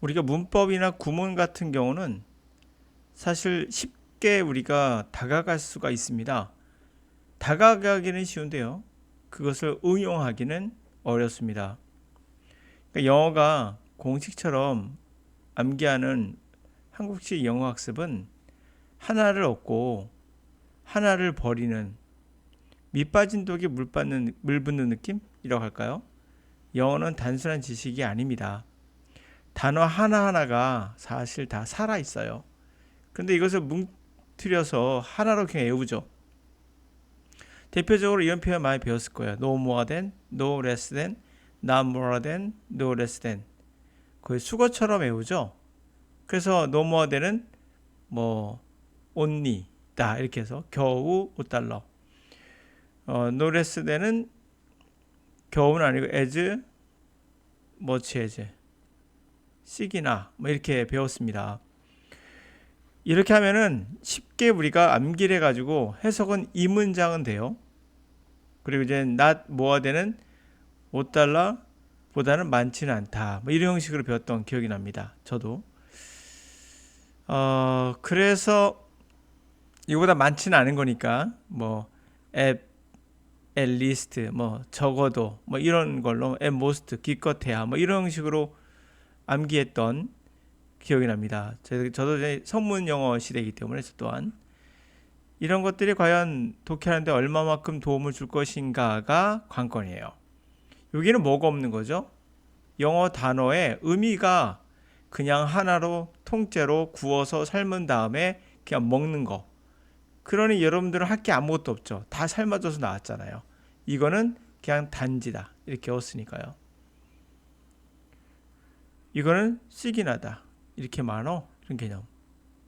우리가 문법이나 구문 같은 경우는 사실 쉽게 우리가 다가갈 수가 있습니다. 다가가기는 쉬운데요. 그것을 응용하기는 어렵습니다. 그러니까 영어가 공식처럼 암기하는 한국식 영어 학습은 하나를 얻고 하나를 버리는 밑 빠진 독에 물 붓는 느낌이라고 할까요? 영어는 단순한 지식이 아닙니다. 단어 하나하나가 사실 다 살아있어요. 그런데 이것을 뭉트려서 하나로 그냥 외우죠. 대표적으로 이런 표현 많이 배웠을 거예요. No more than, no less than, not more than, no less than. 거의 수거처럼 외우죠. 그래서 no more than은 뭐 only 다 이렇게 해서 겨우 $5. no less than은 겨우는 아니고 as much as 씩이나 뭐 이렇게 배웠습니다. 이렇게 하면은 쉽게 우리가 암기를 해가지고 해석은 이 문장은 돼요. 그리고 이제 not more than은 $5 보다는 많지는 않다. 뭐 이런 형식으로 배웠던 기억이 납니다. 저도. 그래서 이거보다 많지는 않은 거니까 뭐 at least 뭐 적어도 뭐 이런 걸로 at most 기껏해야 뭐 이런 형식으로 암기했던 기억이 납니다. 저도 이제 성문 영어 시대이기 때문에 저 또한 이런 것들이 과연 독해하는데 얼마만큼 도움을 줄 것인가가 관건이에요. 여기는 뭐가 없는 거죠? 영어 단어의 의미가 그냥 하나로 통째로 구워서 삶은 다음에 그냥 먹는 거. 그러니 여러분들은 할 게 아무것도 없죠. 다 삶아져서 나왔잖아요. 이거는 그냥 단지다. 이렇게 외웠으니까요. 이거는 시기나다. 이렇게 많어. 이런 개념.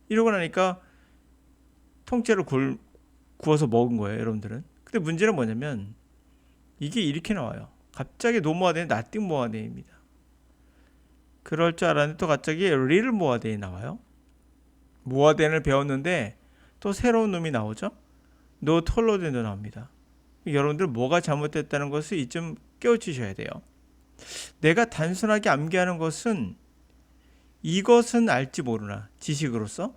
이러고 나니까 통째로 구워서 먹은 거예요. 여러분들은. 근데 문제는 뭐냐면 이게 이렇게 나와요. 갑자기 노모아덴이 나띵 모아덴입니다. 그럴 줄 알았는데 또 갑자기 리를 모아덴이 나와요. 모아덴을 배웠는데 또 새로운 놈이 나오죠. 노 톨로덴도 나옵니다. 여러분들 뭐가 잘못됐다는 것을 이쯤 깨우치셔야 돼요. 내가 단순하게 암기하는 것은 이것은 알지 모르나 지식으로서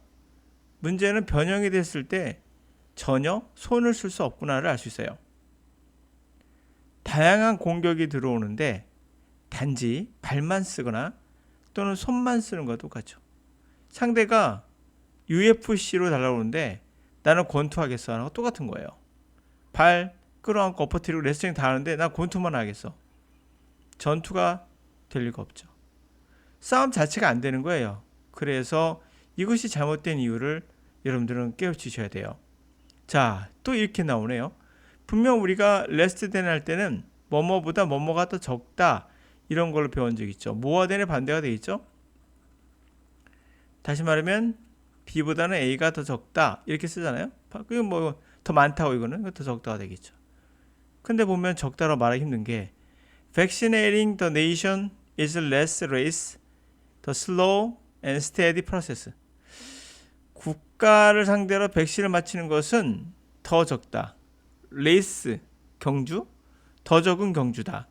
문제는 변형이 됐을 때 전혀 손을 쓸 수 없구나를 알 수 있어요. 다양한 공격이 들어오는데 단지 발만 쓰거나 또는 손만 쓰는 것과 똑같죠. 상대가 UFC로 달려오는데 나는 권투하겠어 하는 거 똑같은 거예요. 발 끌어안고 엎어뜨리고 레슬링 다 하는데 나 권투만 하겠어. 전투가 될 리가 없죠. 싸움 자체가 안 되는 거예요. 그래서 이것이 잘못된 이유를 여러분들은 깨우치셔야 돼요. 자, 또 이렇게 나오네요. 분명 우리가 less than 할 때는 뭐뭐보다 뭐뭐가 더 적다 이런 걸로 배운 적 있죠. 뭐와 than의 반대가 되겠죠. 다시 말하면 B보다는 A가 더 적다 이렇게 쓰잖아요. 그게 뭐 더 많다고 이거는 더 적다가 되겠죠. 근데 보면 적다로 말하기 힘든 게 vaccinating the nation is less race, the slow and steady process. 국가를 상대로 백신을 맞히는 것은 더 적다. 레이스, 경주, 더 적은 경주다.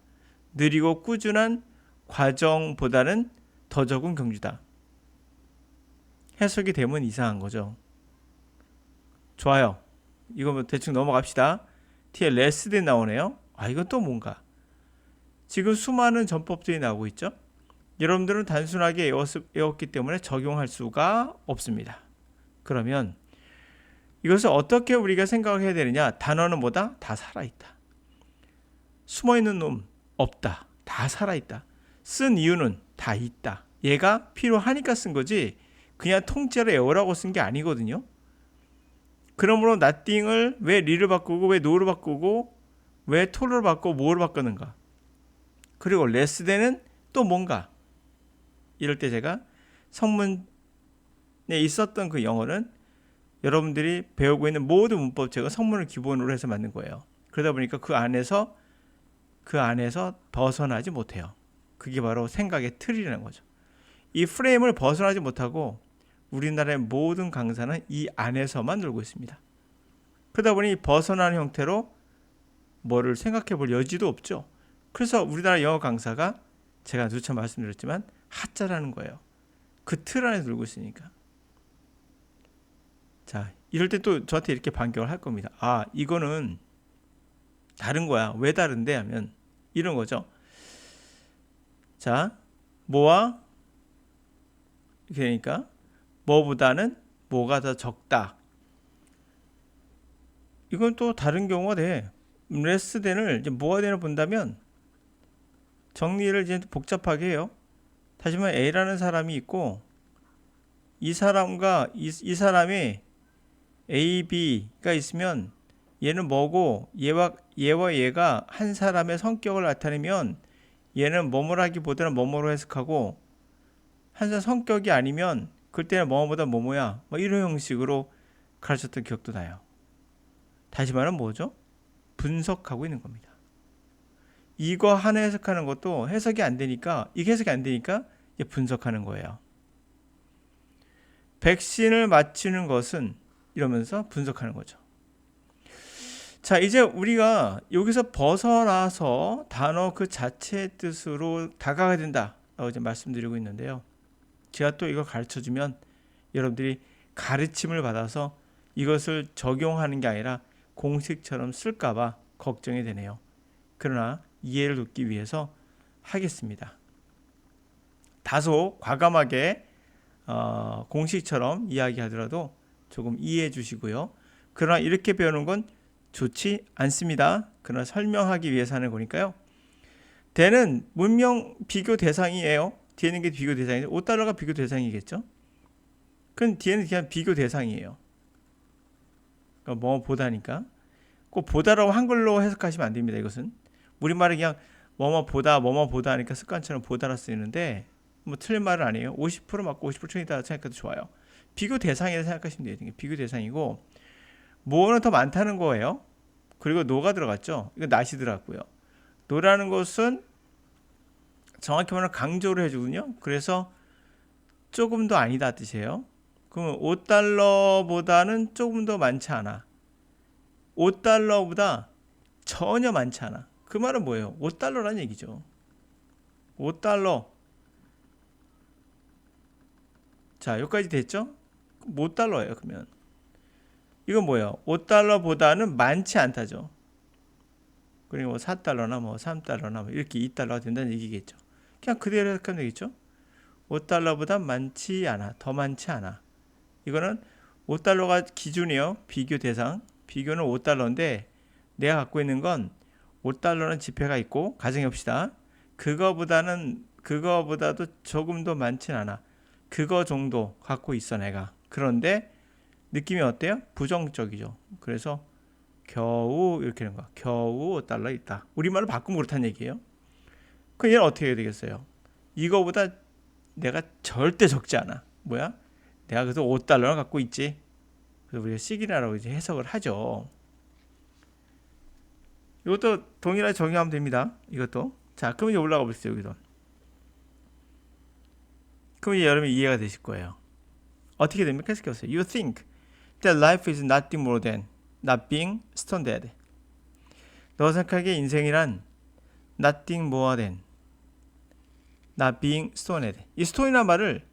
느리고 꾸준한 과정보다는 더 적은 경주다. 해석이 되면 이상한 거죠. 좋아요. 이거 뭐 대충 넘어갑시다. 뒤에 레스드 나오네요. 이건 또 뭔가. 지금 수많은 전법들이 나오고 있죠. 여러분들은 단순하게 외웠기 때문에 적용할 수가 없습니다. 그러면 이것을 어떻게 우리가 생각을 해야 되느냐? 단어는 뭐다? 다 살아있다. 숨어있는 놈 없다. 다 살아있다. 쓴 이유는 다 있다. 얘가 필요하니까 쓴 거지 그냥 통째로 외우라고 쓴 게 아니거든요. 그러므로 nothing을 왜 리를 바꾸고 왜 no를 바꾸고 왜 to를 바꾸고 뭐를 바꾸는가. 그리고 less than은 또 뭔가. 이럴 때 제가 성문에 있었던 그 영어는 여러분들이 배우고 있는 모든 문법책은 성문을 기본으로 해서 만든 거예요. 그러다 보니까 그 안에서 벗어나지 못해요. 그게 바로 생각의 틀이라는 거죠. 이 프레임을 벗어나지 못하고 우리나라의 모든 강사는 이 안에서만 놀고 있습니다. 그러다 보니 벗어나는 형태로 뭐를 생각해 볼 여지도 없죠. 그래서 우리나라 영어 강사가 제가 누차 말씀드렸지만 하자라는 거예요. 그 틀 안에 들고 있으니까. 자, 이럴 때 또 저한테 이렇게 반격을 할 겁니다. 아, 이거는 다른 거야. 왜 다른데? 하면 이런 거죠. 자, 뭐와 그러니까 뭐보다는 뭐가 더 적다. 이건 또 다른 경우가 돼. less than을 이제 뭐가 되나 본다면 정리를 이제 복잡하게 해요. 다시 말해 A라는 사람이 있고 이 사람과 이 사람이 A, B가 있으면 얘는 뭐고 얘와 얘가 한 사람의 성격을 나타내면 얘는 뭐뭐라기보다는 뭐뭐로 해석하고 한 사람 성격이 아니면 그때는 뭐뭐보다 뭐뭐야 뭐 이런 형식으로 가르쳤던 기억도 나요. 다시 말하면 뭐죠? 분석하고 있는 겁니다. 이거 하나 해석하는 것도 해석이 안 되니까 이게 해석이 안 되니까 이제 분석하는 거예요. 백신을 맞추는 것은 이러면서 분석하는 거죠. 자, 이제 우리가 여기서 벗어나서 단어 그 자체의 뜻으로 다가가야 된다라고 이제 말씀드리고 있는데요. 제가 또 이걸 가르쳐주면 여러분들이 가르침을 받아서 이것을 적용하는 게 아니라 공식처럼 쓸까봐 걱정이 되네요. 그러나 이해를 돕기 위해서 하겠습니다. 다소 과감하게 공식처럼 이야기하더라도 조금 이해해 주시고요. 그러나 이렇게 배우는 건 좋지 않습니다. 그러나 설명하기 위해서 하는 거니까요. 대는 문명 비교 대상이에요. 뒤에 있는 게 비교 대상이에요. 5달러가 비교 대상이겠죠. 그럼 뒤에는 그냥 비교 대상이에요. 그러니까 뭐 보다니까. 꼭 보다라고 한글로 해석하시면 안 됩니다. 이것은 우리말에 그냥 뭐뭐 보다 하니까 습관처럼 보다라 쓰이는데 뭐 틀린 말은 아니에요. 50% 맞고 50% 틀리다 생각해도 좋아요. 비교 대상이라 생각하시면 돼요. 비교 대상이고 뭐는 더 많다는 거예요. 그리고 노가 들어갔죠. 이거 낫이 들어갔고요. 노라는 것은 정확히 말하면 강조를 해주거든요. 그래서 조금 더 아니다 뜻이에요. 그러면 5달러보다는 조금 더 많지 않아. 5달러보다 전혀 많지 않아. 그 말은 뭐예요? 5달러라는 얘기죠. 5달러. 자, 여기까지 됐죠? 5달러예요, 그러면. 이건 뭐예요? 5달러보다는 많지 않다죠. 그리고 뭐 4달러나 뭐 3달러나 뭐 이렇게 2달러가 된다는 얘기겠죠. 그냥 그대로 해석하면 되겠죠. 5달러보다 많지 않아. 더 많지 않아. 이거는 5달러가 기준이에요. 비교 대상. 비교는 5달러인데 내가 갖고 있는 건 5달러는 지폐가 있고 가정해 봅시다. 그거보다도 조금 더 많진 않아. 그거 정도 갖고 있어 내가. 그런데 느낌이 어때요? 부정적이죠. 그래서 겨우 이렇게 하는 거야. 겨우 5달러 있다. 우리말로 바꾸면 그렇다는 얘기예요. 그럼 얘는 어떻게 해야 되겠어요? 이거보다 내가 절대 적지 않아. 뭐야? 내가 그래도 5달러를 갖고 있지. 그래서 우리가 시기라고 이제 해석을 하죠. 이것도 동일하게 적용하면 됩니다. 이것도. 자, 그럼 이제 올라가 보세요. 여기도. 그럼 이제 여러분이 이해가 되실 거예요. 어떻게 됩니까? 계속해 보세요. You think that life is nothing more than not being stone dead. 너 생각하기에 인생이란 nothing more than not being stone dead. 이 stone이라는 말을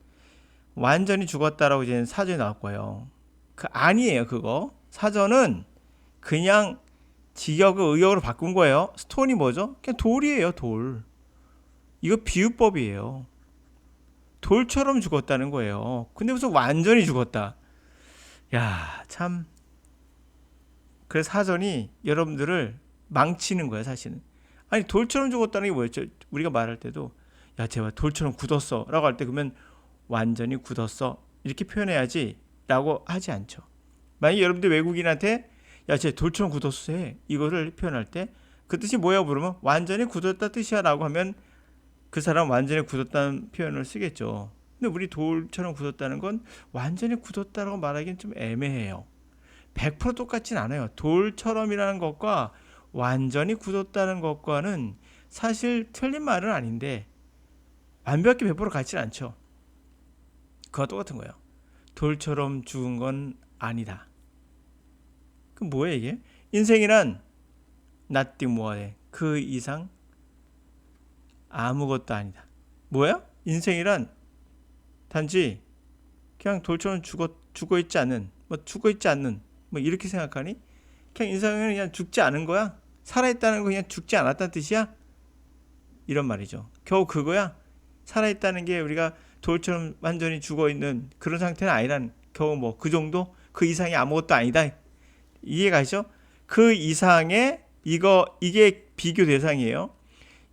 완전히 죽었다라고 이제 사전에 나올 거예요. 그 아니에요, 그거. 사전은 그냥 직역을 의역으로 바꾼 거예요. 스톤이 뭐죠? 그냥 돌이에요, 돌. 이거 비유법이에요. 돌처럼 죽었다는 거예요. 근데 무슨 완전히 죽었다. 야, 참. 그래서 사전이 여러분들을 망치는 거예요, 사실은. 아니, 돌처럼 죽었다는 게 뭐였죠? 우리가 말할 때도 야, 제발 돌처럼 굳었어 라고 할 때 그러면 완전히 굳었어 이렇게 표현해야지 라고 하지 않죠. 만약에 여러분들 외국인한테 야, 쟤 돌처럼 굳었어 해 이거를 표현할 때 그 뜻이 뭐야 물으면 완전히 굳었다 뜻이야 라고 하면 그 사람 완전히 굳었다는 표현을 쓰겠죠. 근데 우리 돌처럼 굳었다는 건 완전히 굳었다라고 말하기는 좀 애매해요. 100% 똑같진 않아요. 돌처럼이라는 것과 완전히 굳었다는 것과는 사실 틀린 말은 아닌데 완벽히 100% 같진 않죠. 그거 똑같은 거예요. 돌처럼 죽은 건 아니다. 그럼 뭐예요 이게? 인생이란 nothing more 그 이상? 아무것도 아니다. 뭐야? 인생이란 단지 그냥 돌처럼 죽어 있지 않는, 뭐 이렇게 생각하니? 그냥 인생은 그냥 죽지 않은 거야? 살아있다는 거 그냥 죽지 않았다는 뜻이야? 이런 말이죠. 겨우 그거야? 살아있다는 게 우리가 돌처럼 완전히 죽어있는 그런 상태는 아니란, 겨우 뭐 그 정도? 그 이상이 아무것도 아니다. 이해가시죠? 그 이상의 이게 비교 대상이에요.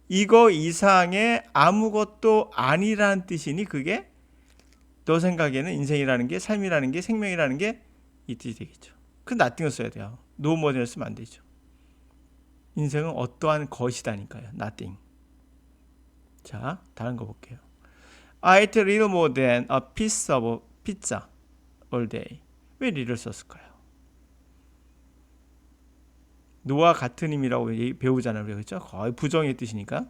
이거 이상의 아무것도 아니라는 뜻이니 그게 너 생각에는 인생이라는 게, 삶이라는 게, 생명이라는 게 이 뜻이 되겠죠. 그 nothing을 써야 돼요. no more를 쓰면 안 되죠. 인생은 어떠한 것이다니까요. nothing. 자, 다른 거 볼게요. I ate little more than a piece of pizza all day. 왜 little 썼을까요? 노와 같은 힘이라고 배우잖아요. 그렇죠? 거의 부정의 뜻이니까.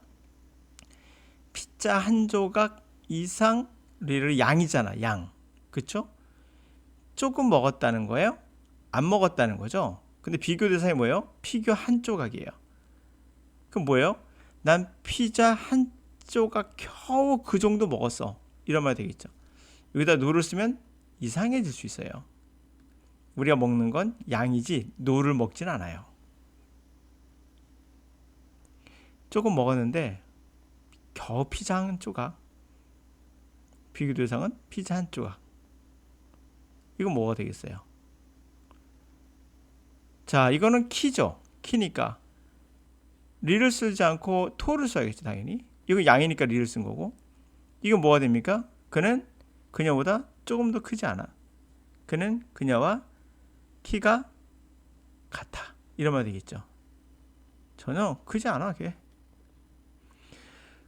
피자 한 조각 이상, little 양이잖아. 양. 그렇죠? 조금 먹었다는 거예요? 안 먹었다는 거죠? 근데 비교 대상이 뭐예요? 피규어 한 조각이에요. 그럼 뭐예요? 난 피자 한 조각 겨우 그 정도 먹었어. 이런 말 되겠죠. 여기다 노를 쓰면 이상해질 수 있어요. 우리가 먹는 건 양이지 노를 먹진 않아요. 조금 먹었는데 겨우 피자 한 조각. 비교 대상은 피자 한 조각. 이건 뭐가 되겠어요? 자, 이거는 키죠. 키니까 리를 쓰지 않고 토를 써야겠죠, 당연히. 이거 양이니까 리를 쓴 거고. 이건 뭐가 됩니까? 그는 그녀보다 조금 더 크지 않아. 그는 그녀와 키가 같아. 이런 말 되겠죠. 전혀 크지 않아, 걔.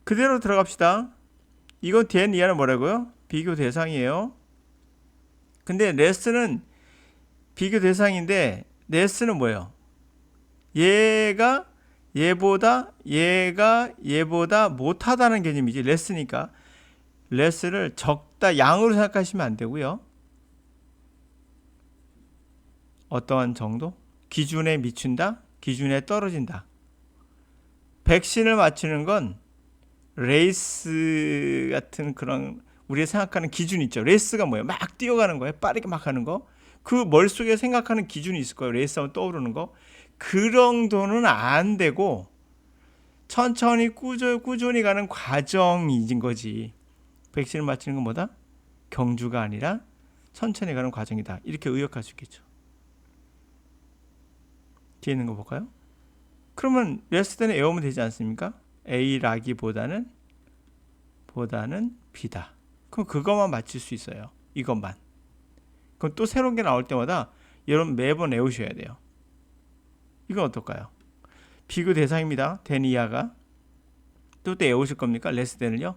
그대로 들어갑시다. 이건 than 이하는 뭐라고요? 비교 대상이에요. 근데 레스는 비교 대상인데 레스는 뭐예요? 얘가 얘보다 못하다는 개념이지. 레스니까 레스를 적다, 양으로 생각하시면 안 되고요. 어떠한 정도? 기준에 미친다? 기준에 떨어진다. 백신을 맞추는 건 레이스 같은 그런 우리가 생각하는 기준이 있죠. 레이스가 뭐예요? 막 뛰어가는 거예요. 빠르게 막 하는 거. 그 머릿속에 생각하는 기준이 있을 거예요. 레이스하면 떠오르는 거. 그 정도는 안 되고 천천히 꾸준히 가는 과정인 거지. 백신을 맞추는 건 뭐다? 경주가 아니라 천천히 가는 과정이다. 이렇게 의역할 수 있겠죠. 뒤에 있는 거 볼까요? 그러면 레스트는 외우면 되지 않습니까? A라기보다는 B다. 그럼 그것만 맞출 수 있어요. 이것만. 그럼 또 새로운 게 나올 때마다 여러분 매번 외우셔야 돼요. 이건 어떨까요? 비교 대상입니다. than 이하가. 또 외우실 겁니까? less than을요?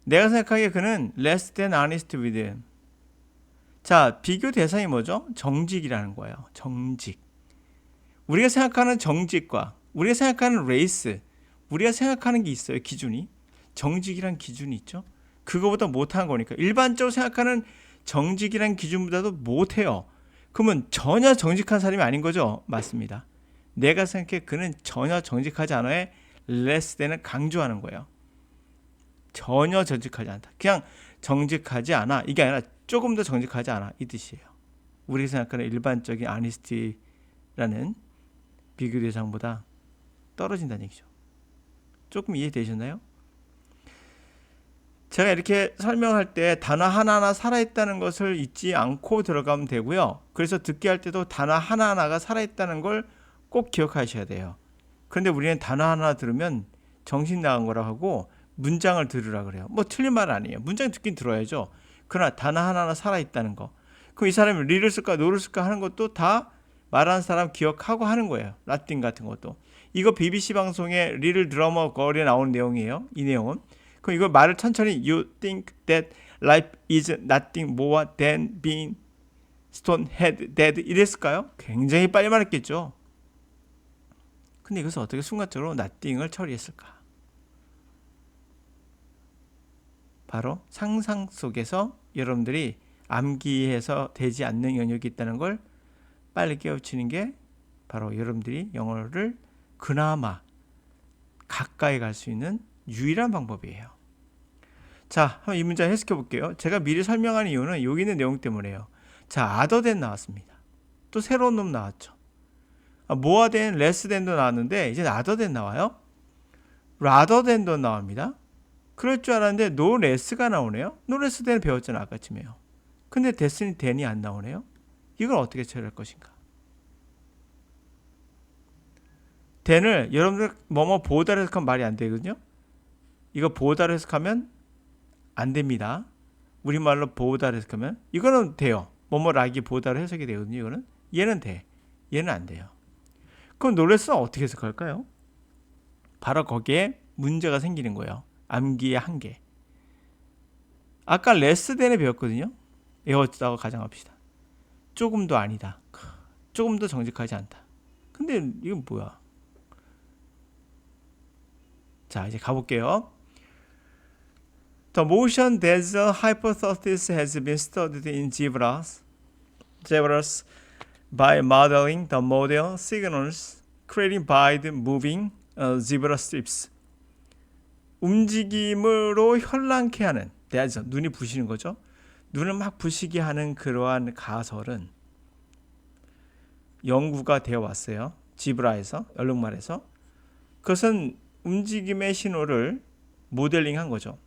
내가 생각하기에 그는 less than honest with him. 자, 비교 대상이 뭐죠? 정직이라는 거예요. 정직. 우리가 생각하는 정직과 우리가 생각하는 레이스, 우리가 생각하는 게 있어요. 기준이. 정직이란 기준이 있죠. 그거보다 못한 거니까. 일반적으로 생각하는 정직이란 기준보다도 못해요. 그러면 전혀 정직한 사람이 아닌 거죠? 맞습니다. 내가 생각해 그는 전혀 정직하지 않아요. less than을 강조하는 거예요. 전혀 정직하지 않다. 그냥 정직하지 않아. 이게 아니라 조금 더 정직하지 않아. 이 뜻이에요. 우리가 생각하는 일반적인 honesty라는 비교 대상보다 떨어진다는 얘기죠. 조금 이해되셨나요? 제가 이렇게 설명할 때 단어 하나하나 살아있다는 것을 잊지 않고 들어가면 되고요. 그래서 듣기 할 때도 단어 하나하나가 살아있다는 걸 꼭 기억하셔야 돼요. 그런데 우리는 단어 하나 들으면 정신 나간 거라고 하고 문장을 들으라 그래요. 뭐 틀린 말은 아니에요. 문장 듣긴 들어야죠. 그러나 단어 하나하나 살아있다는 거. 그럼 이 사람이 리를 쓸까 노를 쓸까 하는 것도 다 말하는 사람 기억하고 하는 거예요. 라틴 같은 것도. 이거 BBC 방송에 리를 드러머 걸에 나오는 내용이에요. 이 내용은. 그럼 이걸 말을 천천히 You think that life is nothing more than being stone head dead 이랬을까요? 굉장히 빨리 말했겠죠. 근데 이것을 어떻게 순간적으로 nothing을 처리했을까? 바로 상상 속에서 여러분들이 암기해서 되지 않는 영역이 있다는 걸 빨리 깨우치는 게 바로 여러분들이 영어를 그나마 가까이 갈 수 있는 유일한 방법이에요. 자, 한번 이 문제 해석해 볼게요. 제가 미리 설명한 이유는 여기 있는 내용 때문에요. 자, other than 나왔습니다. 또 새로운 놈 나왔죠. more than, less than도 나왔는데 이제 other than 나와요. rather than도 나옵니다. 그럴 줄 알았는데 no less가 나오네요. no less than 배웠잖아 아까쯤에요. 근데 됐으니 than이 안 나오네요. 이걸 어떻게 처리할 것인가? than을 여러분들 뭐뭐 보다로 해석하면 말이 안 되거든요. 이거 보다로 해석하면 안 됩니다. 우리말로 보다로 해석하면 이거는 돼요. 뭐뭐라기 보다로 해석이 되거든요. 이거는 얘는 돼. 얘는 안 돼요. 그럼 노레스는 어떻게 해석할까요? 바로 거기에 문제가 생기는 거예요. 암기의 한계. 아까 레스 댄에 배웠거든요. 에어다고 가정합시다. 조금도 아니다. 조금도 정직하지 않다. 근데 이건 뭐야? 자, 이제 가볼게요. The motion that the hypothesis has been studied in zebras by modeling the model signals created by the moving zebra strips. 움직임으로 현란케 하는, 눈이 부시는 거죠. 눈을 막 부시게 하는 그러한 가설은 연구가 되어 왔어요. 지브라에서, 얼룩말에서. 그것은 움직임의 신호를 모델링한 거죠.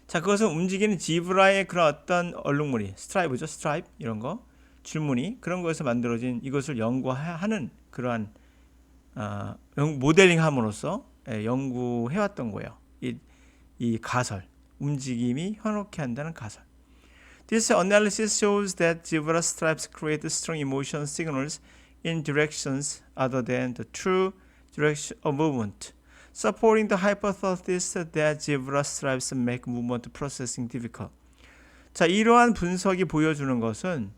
자, 그것은 움직이는 지브라의 그런 어떤 얼룩무늬, 스트라이브죠, 스트라이프 이런 거, 줄무늬 그런 거에서 만들어진 이것을 연구하는 그러한 모델링함으로써 연구해왔던 거예요. 이 가설, 움직임이 현혹해 한다는 가설. This analysis shows that zebra stripes create strong emotion signals in directions other than the true direction of movement, supporting the hypothesis that zebra stripes make movement processing difficult. 자, 이러한 분석이 보여주는 것은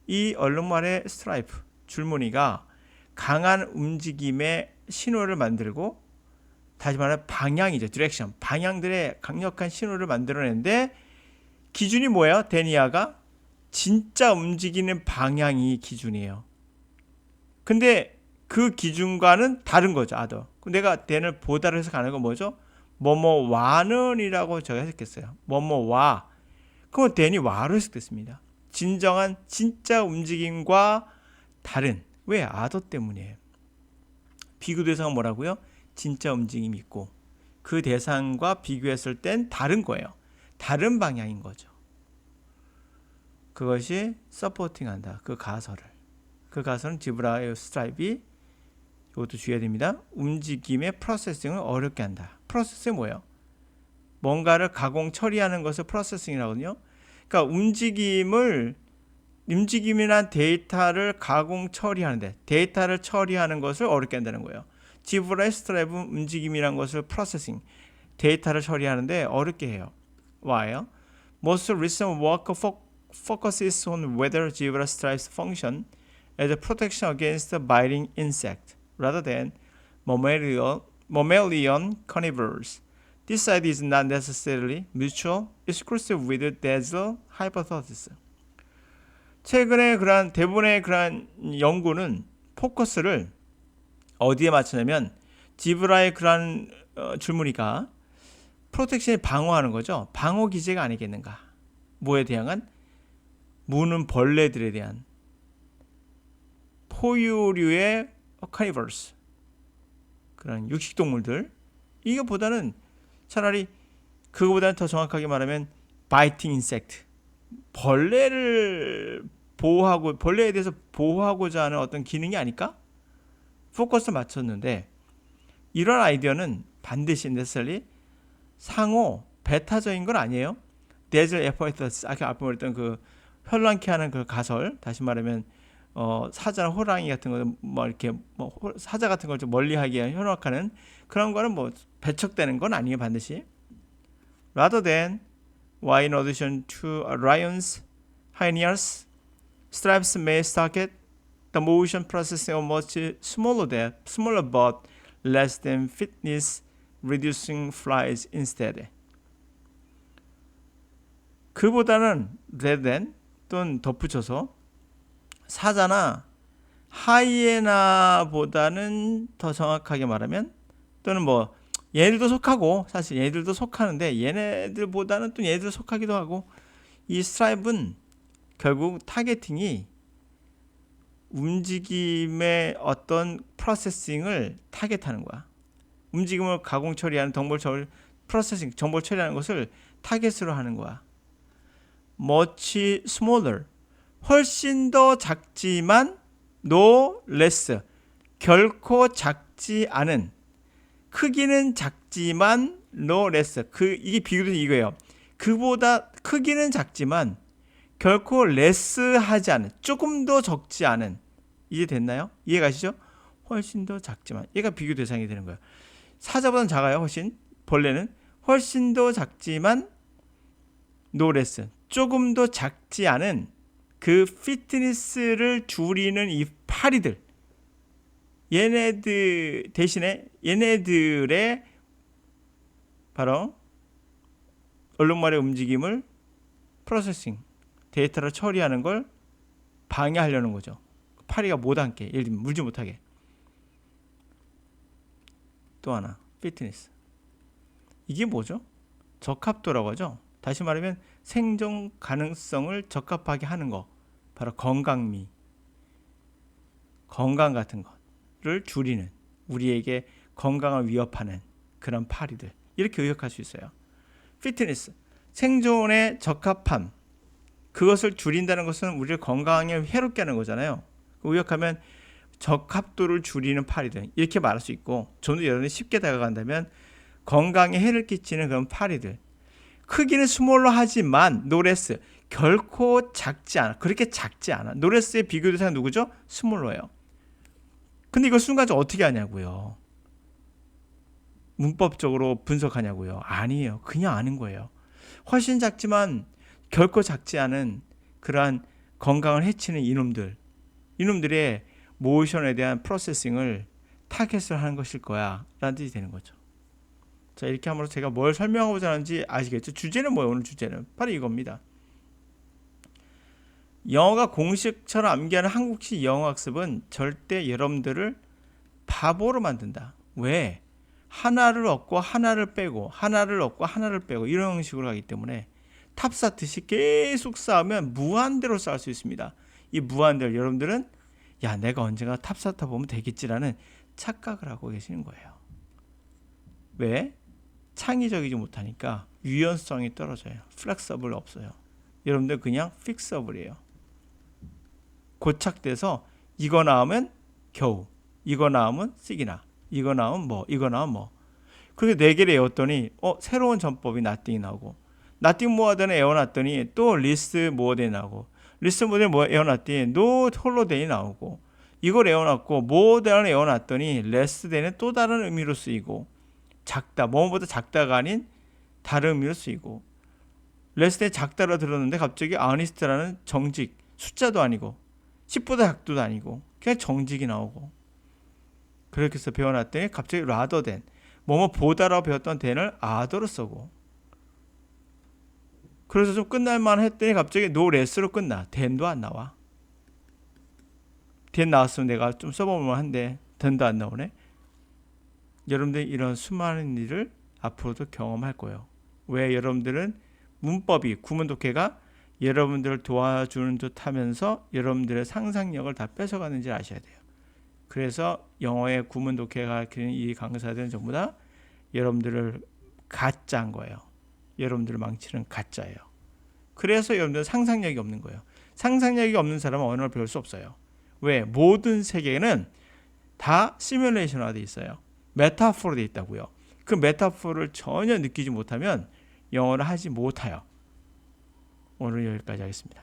이 얼룩말의 스트라이프, 줄무늬가 강한 움직임의 신호를 만들고, 다시 말하면 방향이죠. 디렉션. 방향들의 강력한 신호를 만들어내는데 기준이 뭐예요? 데니아가 진짜 움직이는 방향이 기준이에요. 근데 그 기준과는 다른 거죠. 아더. 내가 댄을 보다로 해서 가는 건 뭐죠? 뭐뭐와는이라고 제가 해석했어요. 뭐뭐와. 그럼 댄이 와로 해석됐습니다. 진정한 진짜 움직임과 다른. 왜? 아더 때문이에요. 비교 대상은 뭐라고요? 진짜 움직임이 있고 그 대상과 비교했을 땐 다른 거예요. 다른 방향인 거죠. 그것이 서포팅한다. 그 가설을. 그 가설은 지브라의 스트라이프이, 이것도 주의해야 됩니다. 움직임의 프로세싱을 어렵게 한다. 프로세싱이 뭐예요? 뭔가를 가공 처리하는 것을 프로세싱이라고 하거든요. 그러니까 움직임이란 데이터를 가공 처리하는데 데이터를 처리하는 것을 어렵게 한다는 거예요. 지브라의 스트라이프 움직임이란 것을 프로세싱, 데이터를 처리하는데 어렵게 해요. Why? Most recent work focuses on whether zebra stripes function as a protection against biting insect rather than mammalian carnivores. This idea is not necessarily mutually exclusive with the Dazzle hypothesis. 최근에 그러한 대부분의 그러한 연구는 포커스를 어디에 맞추냐면 지브라의 그러한 줄무늬가 프로텍션을 방어하는 거죠. 방어 기제가 아니겠는가. 뭐에 대한? 무는 벌레들에 대한 포유류의 카니버스, 그런 육식동물들, 이거보다는 차라리 그거보다는 더 정확하게 말하면 바이팅 인섹트, 벌레를 보호하고 벌레에 대해서 보호하고자 하는 어떤 기능이 아닐까? 포커스 맞췄는데 이런 아이디어는 반드시 necessarily 상호 배타적인 건 아니에요. Dazzle hypothesis, 아까 앞에 말했던 그 현란케 하는 그 가설, 다시 말하면 사자나 호랑이 같은 거 뭐 이렇게 사자 같은 걸 좀 멀리하게 현혹하는 그런 거는 뭐 배척되는 건 아니에요, 반드시. Rather than why in addition to lions, hyenas, stripes may target the motion processing of much smaller but less than fitness reducing flies instead. 그보다는 rather than 또는 덧붙여서 사자나 하이에나보다는 더 정확하게 말하면 또는 뭐 얘네들도 속하고 사실 얘네들도 속하는데 얘네들보다는 또 얘네들 속하기도 하고 이 스트라이브는 결국 타겟팅이 움직임의 어떤 프로세싱을 타겟하는 거야. 움직임을 가공 처리하는 프로세싱, 정보를 처리하는 것을 타겟으로 하는 거야. much smaller, 훨씬 더 작지만 no less, 결코 작지 않은, 크기는 작지만 no less, 이게 비교는 이거예요. 그보다 크기는 작지만 결코 less하지 않은, 조금 더 적지 않은. 이해 됐나요? 이해가시죠? 훨씬 더 작지만, 얘가 비교 대상이 되는 거예요. 사자보다는 작아요. 훨씬. 벌레는 훨씬 더 작지만 no less, 조금 더 작지 않은 그 피트니스를 줄이는 이 파리들, 얘네들 대신에 얘네들의 바로 얼룩말의 움직임을 프로세싱, 데이터를 처리하는 걸 방해하려는 거죠. 파리가 못 앉게, 예를 들면 물지 못하게. 또 하나, 피트니스. 이게 뭐죠? 적합도라고 하죠. 다시 말하면 생존 가능성을 적합하게 하는 거, 바로 건강미, 건강 같은 것을 줄이는, 우리에게 건강을 위협하는 그런 파리들, 이렇게 의역할 수 있어요. 피트니스, 생존에 적합함, 그것을 줄인다는 것은 우리를 건강에 해롭게 하는 거잖아요. 의역하면 적합도를 줄이는 파리들, 이렇게 말할 수 있고, 좀 더 여러분이 쉽게 다가간다면 건강에 해를 끼치는 그런 파리들, 크기는 스몰로 하지만 노레스, 결코 작지 않아. 그렇게 작지 않아. 노레스의 비교 대상은 누구죠? 스몰로예요. 근데 이걸 순간적으로 어떻게 하냐고요? 문법적으로 분석하냐고요? 아니에요. 그냥 아는 거예요. 훨씬 작지만 결코 작지 않은 그러한 건강을 해치는 이놈들의 모션에 대한 프로세싱을 타겟을 하는 것일 거야 라는 뜻이 되는 거죠. 자, 이렇게 함으로써 제가 뭘 설명하고자 하는지 아시겠죠? 주제는 뭐예요? 오늘 주제는 바로 이겁니다. 영어가 공식처럼 암기하는 한국식 영어 학습은 절대 여러분들을 바보로 만든다. 왜? 하나를 얻고 하나를 빼고 하나를 얻고 하나를 빼고 이런 형식으로 가기 때문에 탑 쌓듯이 계속 쌓으면 무한대로 쌓을 수 있습니다. 이 무한대로 여러분들은 야, 내가 언젠가 탑 쌓다 보면 되겠지라는 착각을 하고 계시는 거예요. 왜? 창의적이지 못하니까 유연성이 떨어져요. 플렉서블 없어요. 여러분들 그냥 픽서블이에요. 고착돼서 이거 나오면 겨우, 이거 나오면 쓰기나, 이거 나오면 뭐, 이거 나오면 뭐. 그렇게 4개를 외웠더니 새로운 전법이 nothing이 나오고, nothing moreden을 외워놨더니 또 list moreden이 나오고, list moreden을 외워놨더니 no holiday이 나오고, 이걸 외워놨고 moreden을 외워놨더니 less than은 또 다른 의미로 쓰이고, 작다, 뭐보다 작다가 아닌 다른 의미로 쓰이고, less than 작다로 들었는데 갑자기 honest라는 정직, 숫자도 아니고 10보다 작도도 아니고 그냥 정직이 나오고, 그렇게 해서 배워놨더니 갑자기 rather than, 뭐뭐보다라고 배웠던 than을 other로 쓰고, 그래서 좀 끝날만 했더니 갑자기 no less로 끝나. than도 안 나와. than 나왔으면 내가 좀 써보면 한데 than도 안 나오네. 여러분들이 이런 수많은 일을 앞으로도 경험할 거예요. 왜? 여러분들은 문법이, 구문 독해가 여러분들을 도와주는 듯 하면서 여러분들의 상상력을 다 뺏어가는지 아셔야 돼요. 그래서 영어의 구문 독해가 가르치는 이 강사들은 전부 다 여러분들을 가짜인 거예요. 여러분들을 망치는 가짜예요. 그래서 여러분들은 상상력이 없는 거예요. 상상력이 없는 사람은 언어를 배울 수 없어요. 왜? 모든 세계는 다 시뮬레이션화 되어 있어요. 메타포로 되어 있다고요. 그 메타포를 전혀 느끼지 못하면 영어를 하지 못해요. 오늘 여기까지 하겠습니다.